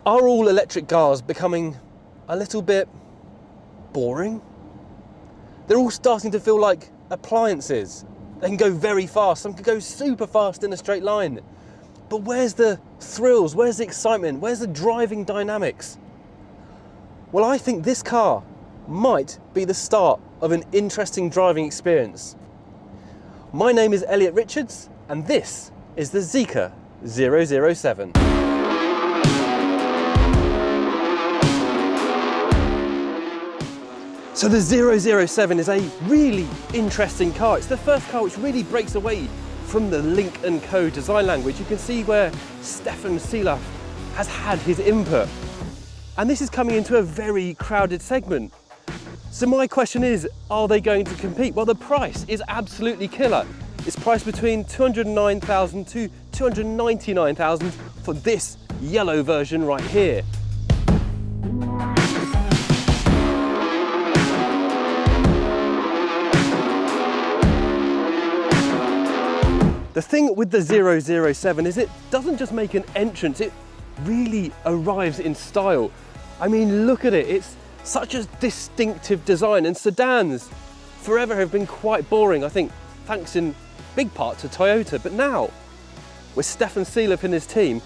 Are all electric cars becoming a little bit boring? They're all starting to feel like appliances. They can go very fast, some can go super fast in a straight line. But where's the thrills? Where's the excitement? Where's the driving dynamics? Well, I think this car might be the start of an interesting driving experience. My name is Elliot Richards, and this is the ZEEKR 007. So the 007 is a really interesting car. It's the first car which really breaks away from the Lynk & Co design language. You can see where Stefan Seeloff has had his input. And this is coming into a very crowded segment. So my question is, are they going to compete? Well, the price is absolutely killer. It's priced between $209,000 to $299,000 for this yellow version right here. The thing with the 007 is it doesn't just make an entrance, it really arrives in style. I mean, look at it, it's such a distinctive design, and sedans forever have been quite boring, I think, thanks in big part to Toyota. But now, with Stefan Seeloff and his team,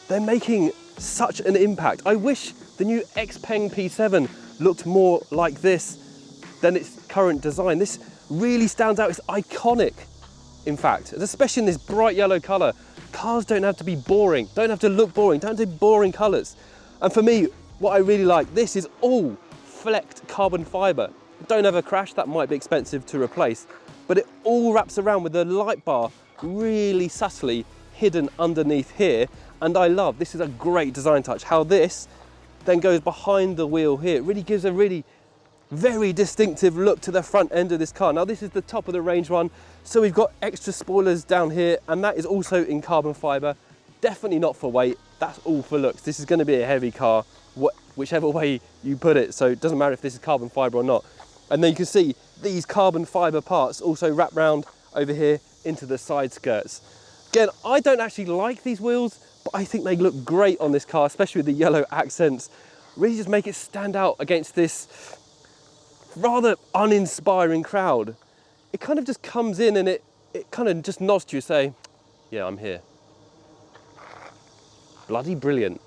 they're making such an impact. I wish the new Xpeng P7 looked more like this than its current design. This really stands out, it's iconic. In fact, especially in this bright yellow colour, cars don't have to be boring, don't have to look boring, don't have to be boring colours. And for me, what I really like, this is all flecked carbon fibre. Don't have a crash, that might be expensive to replace, but it all wraps around with the light bar really subtly hidden underneath here. And I love, this is a great design touch, how this then goes behind the wheel here. It really gives a really very distinctive look to the front end of this car. Now this is the top of the range one, so we've got extra spoilers down here, and that is also in carbon fibre. Definitely not for weight, that's all for looks. This is going to be a heavy car, whichever way you put it, so it doesn't matter if this is carbon fibre or not. And then you can see these carbon fibre parts also wrap round over here into the side skirts. Again, I don't actually like these wheels, but I think they look great on this car, especially with the yellow accents. Really just make it stand out against this rather uninspiring crowd. It kind of just comes in and it kind of just nods to you, say, yeah, I'm here. Bloody brilliant.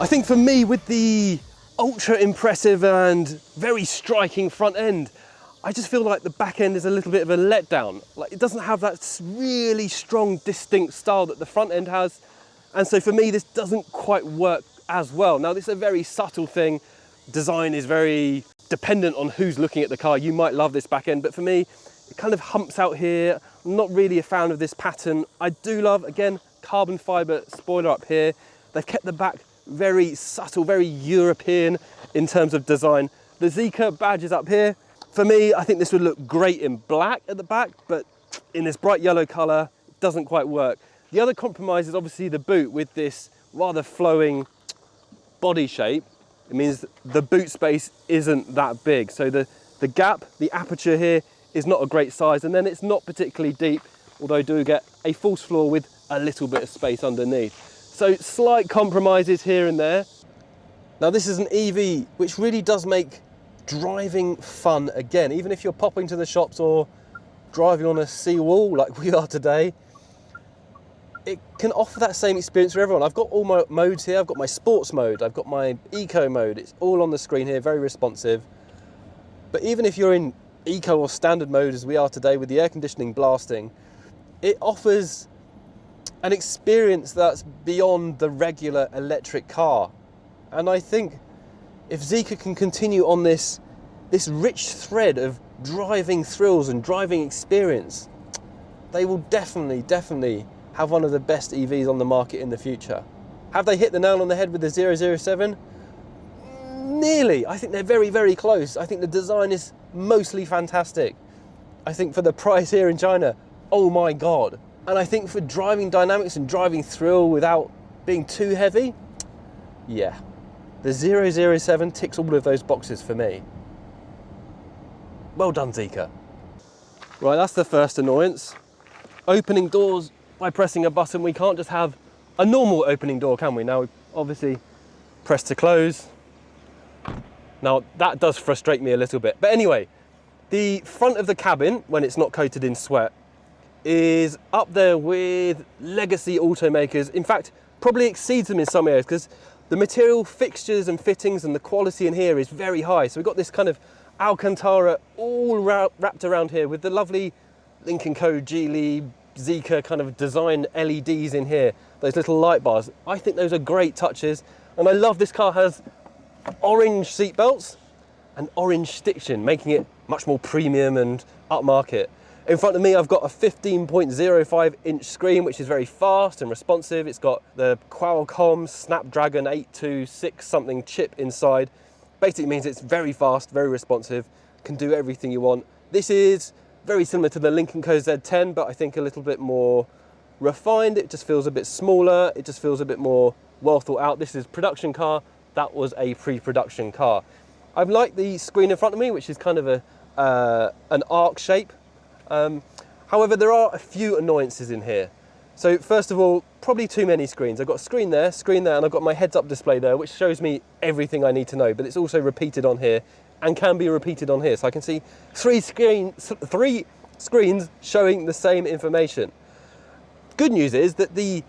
I think for me, with the ultra impressive and very striking front end, I just feel like the back end is a little bit of a letdown. Like, it doesn't have that really strong, distinct style that the front end has. And so for me, this doesn't quite work as well. Now, this is a very subtle thing. Design is very dependent on who's looking at the car. You might love this back end, but for me, it kind of humps out here. I'm not really a fan of this pattern. I do love, again, carbon fibre spoiler up here. They've kept the back very subtle, very European in terms of design. The ZEEKR badge is up here. For me, I think this would look great in black at the back, but in this bright yellow colour, it doesn't quite work. The other compromise is obviously the boot with this rather flowing body shape. It means the boot space isn't that big. So the gap, the aperture here is not a great size, and then it's not particularly deep, although you do get a false floor with a little bit of space underneath. So slight compromises here and there. Now this is an EV which really does make driving fun again, even if you're popping to the shops or driving on a seawall like we are today. It can offer that same experience for everyone. I've got all my modes here. I've got my sports mode, I've got my eco mode. It's all on the screen here, very responsive. But even if you're in eco or standard mode as we are today with the air conditioning blasting, it offers an experience that's beyond the regular electric car. And I think if ZEEKR can continue on this rich thread of driving thrills and driving experience, they will definitely have one of the best EVs on the market in the future. Have they hit the nail on the head with the 007? Nearly. I think they're very close. I think the design is mostly fantastic. I think for the price here in China, oh my God. And I think for driving dynamics and driving thrill without being too heavy, yeah, The 007 ticks all of those boxes for me. Well done, ZEEKR. Right, that's the first annoyance. Opening doors by pressing a button. We can't just have a normal opening door, can we? Now, obviously, press to close. Now, that does frustrate me a little bit. But anyway, the front of the cabin, when it's not coated in sweat, is up there with legacy automakers. In fact, probably exceeds them in some areas, because the material, fixtures and fittings and the quality in here is very high. So we've got this kind of Alcantara all wrapped around here with the lovely Lynk & Co, Geely, ZEEKR kind of design LEDs in here, those little light bars. I think those are great touches. And I love this car has orange seat belts and orange stiction, making it much more premium and upmarket. In front of me, I've got a 15.05 inch screen, which is very fast and responsive. It's got the Qualcomm Snapdragon 826 something chip inside. Basically means it's very fast, very responsive, can do everything you want. This is very similar to the Lynk & Co Z10, but I think a little bit more refined. It just feels a bit smaller. It just feels a bit more well thought out. This is production car. That was a pre-production car. I like the screen in front of me, which is kind of an arc shape. However, there are a few annoyances in here. So first of all, probably too many screens. I've got a screen there, and I've got my heads-up display there, which shows me everything I need to know, but it's also repeated on here and can be repeated on here. So I can see three screens showing the same information. Good news is that the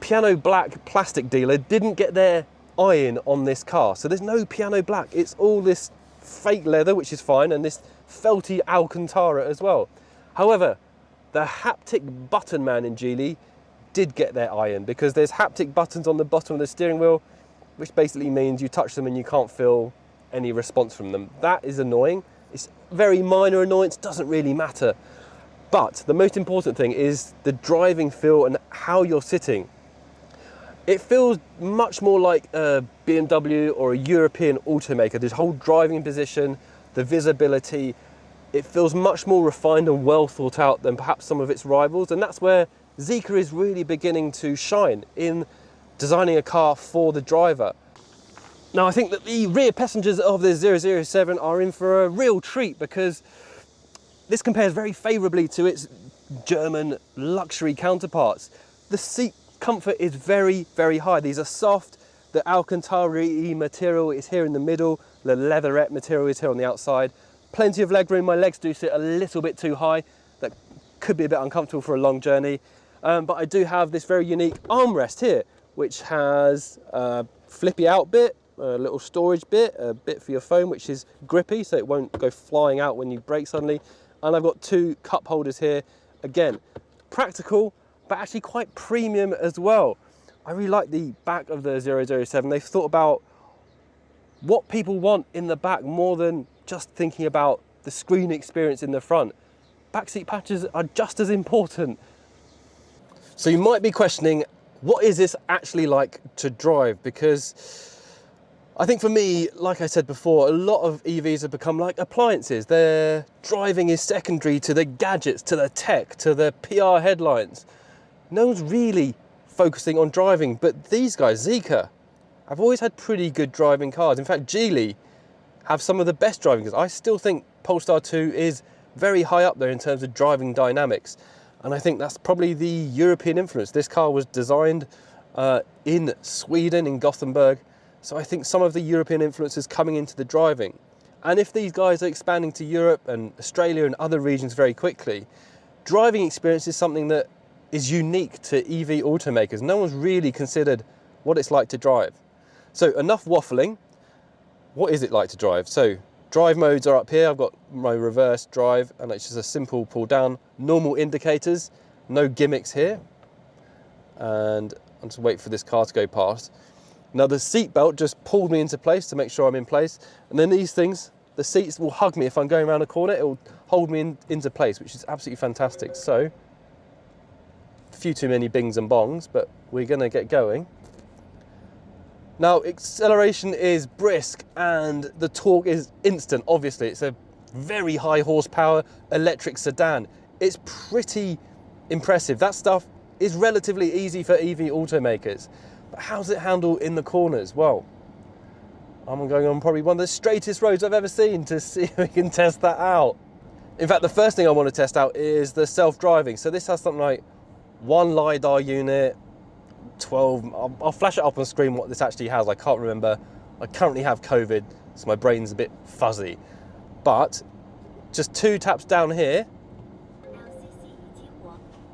piano black plastic dealer didn't get their eye in on this car. So there's no piano black. It's all this fake leather, which is fine, and this felty Alcantara as well. However, the haptic button man in Geely did get their eye in, because there's haptic buttons on the bottom of the steering wheel, which basically means you touch them and you can't feel any response from them. That is annoying. It's very minor annoyance, doesn't really matter. But the most important thing is the driving feel and how you're sitting. It feels much more like a BMW or a European automaker. This whole driving position, the visibility, it feels much more refined and well thought out than perhaps some of its rivals. And that's where ZEEKR is really beginning to shine, in designing a car for the driver. Now, I think that the rear passengers of the 007 are in for a real treat, because this compares very favourably to its German luxury counterparts. The seat comfort is very, very high. These are soft. The Alcantara material is here in the middle. The leatherette material is here on the outside. Plenty of leg room. My legs do sit a little bit too high. That could be a bit uncomfortable for a long journey. But I do have this very unique armrest here, which has a flippy out bit, a little storage bit, a bit for your phone, which is grippy, so it won't go flying out when you brake suddenly. And I've got two cup holders here. Again, practical, but actually quite premium as well. I really like the back of the 007. They've thought about what people want in the back more than just thinking about the screen experience in the front. Backseat patches are just as important. So you might be questioning, what is this actually like to drive? Because I think for me, like I said before, a lot of EVs have become like appliances. Their driving is secondary to the gadgets, to the tech, to the PR headlines. No one's really focusing on driving, but these guys, ZEEKR, have always had pretty good driving cars. In fact, Geely have some of the best driving cars. I still think Polestar 2 is very high up there in terms of driving dynamics. And I think that's probably the European influence. This car was designed in Sweden, in Gothenburg. So I think some of the European influence is coming into the driving. And if these guys are expanding to Europe and Australia and other regions very quickly, driving experience is something that is unique to EV automakers. No one's really considered what it's like to drive. So enough waffling. What is it like to drive? So drive modes are up here. I've got my reverse drive, and it's just a simple pull down. Normal indicators, no gimmicks here. And I'll just wait for this car to go past. Now the seat belt just pulled me into place to make sure I'm in place. And then these things, the seats will hug me if I'm going around a corner. It will hold me into place, which is absolutely fantastic. So, a few too many bings and bongs, but we're gonna get going. Now, acceleration is brisk and the torque is instant, obviously. It's a very high horsepower electric sedan. It's pretty impressive. That stuff is relatively easy for EV automakers. But how's it handle in the corners? Well, I'm going on probably one of the straightest roads I've ever seen to see if we can test that out. In fact, the first thing I want to test out is the self-driving. So this has something like 1 LiDAR unit, 12, I'll flash it up on screen what this actually has. I can't remember. I currently have COVID, so my brain's a bit fuzzy. But just 2 taps down here,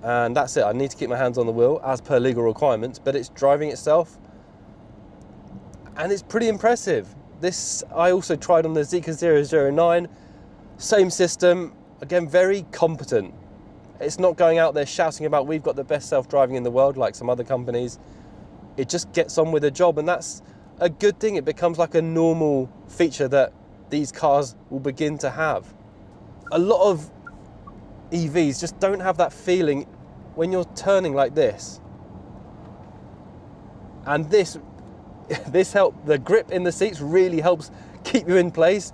and that's it. I need to keep my hands on the wheel as per legal requirements, but it's driving itself. And it's pretty impressive. This I also tried on the ZEEKR 009. Same system, again, very competent. It's not going out there shouting about we've got the best self-driving in the world like some other companies. It just gets on with the job, and that's a good thing. It becomes like a normal feature that these cars will begin to have. A lot of EVs just don't have that feeling when you're turning like this. And this helps, the grip in the seats really helps keep you in place,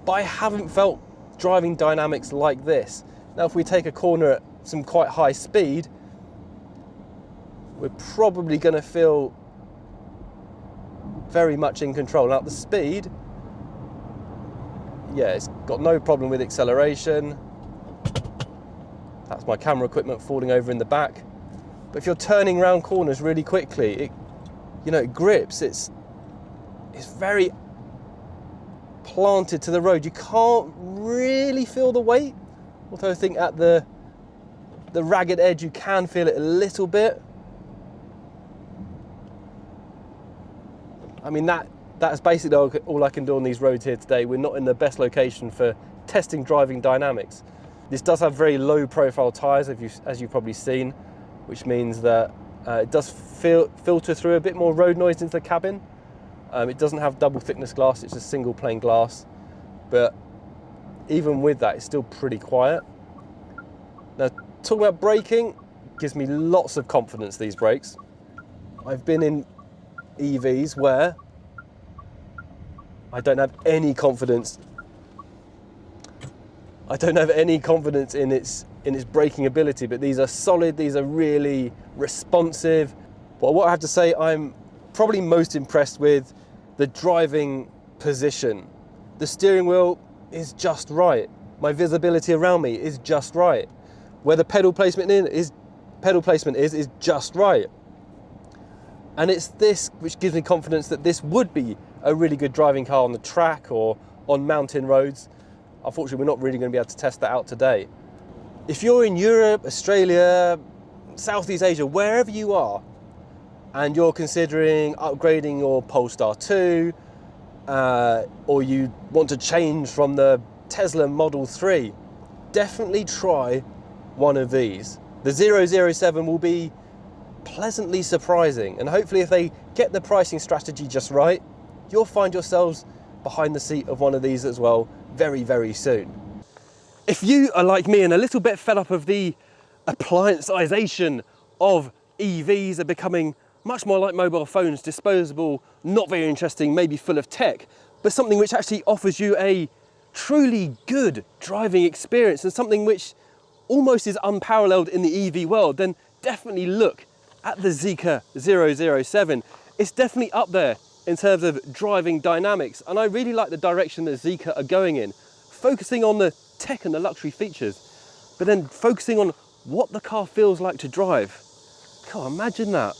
but I haven't felt driving dynamics like this. Now, if we take a corner at some quite high speed, we're probably going to feel very much in control. Now, the speed, yeah, it's got no problem with acceleration. That's my camera equipment falling over in the back. But if you're turning around corners really quickly, it grips. It's very planted to the road. You can't really feel the weight, although I think at the ragged edge you can feel it a little bit. I mean, that's basically all I can do on these roads here today. We're not in the best location for testing driving dynamics. This does have very low profile tyres, as you've probably seen, which means that it does filter through a bit more road noise into the cabin. It doesn't have double thickness glass, it's just single pane glass. But even with that, it's still pretty quiet. Now, talking about braking, gives me lots of confidence, these brakes. I've been in EVs where I don't have any confidence. I don't have any confidence in its braking ability, but these are solid, these are really responsive. But what I have to say, I'm probably most impressed with the driving position. The steering wheel is just right. My visibility around me is just right. Where the pedal placement is just right. And it's this which gives me confidence that this would be a really good driving car on the track or on mountain roads. Unfortunately, we're not really going to be able to test that out today. If you're in Europe, Australia, Southeast Asia, wherever you are, and you're considering upgrading your Polestar 2, or you want to change from the Tesla Model 3, definitely try one of these. The 007 will be pleasantly surprising, and hopefully if they get the pricing strategy just right, you'll find yourselves behind the seat of one of these as well very, very soon. If you are like me and a little bit fed up of the applianceization of EVs, are becoming much more like mobile phones, disposable, not very interesting, maybe full of tech, but something which actually offers you a truly good driving experience and something which almost is unparalleled in the EV world, then definitely look at the ZEEKR 007. It's definitely up there in terms of driving dynamics, and I really like the direction that ZEEKR are going in, focusing on the tech and the luxury features, but then focusing on what the car feels like to drive. God, imagine that.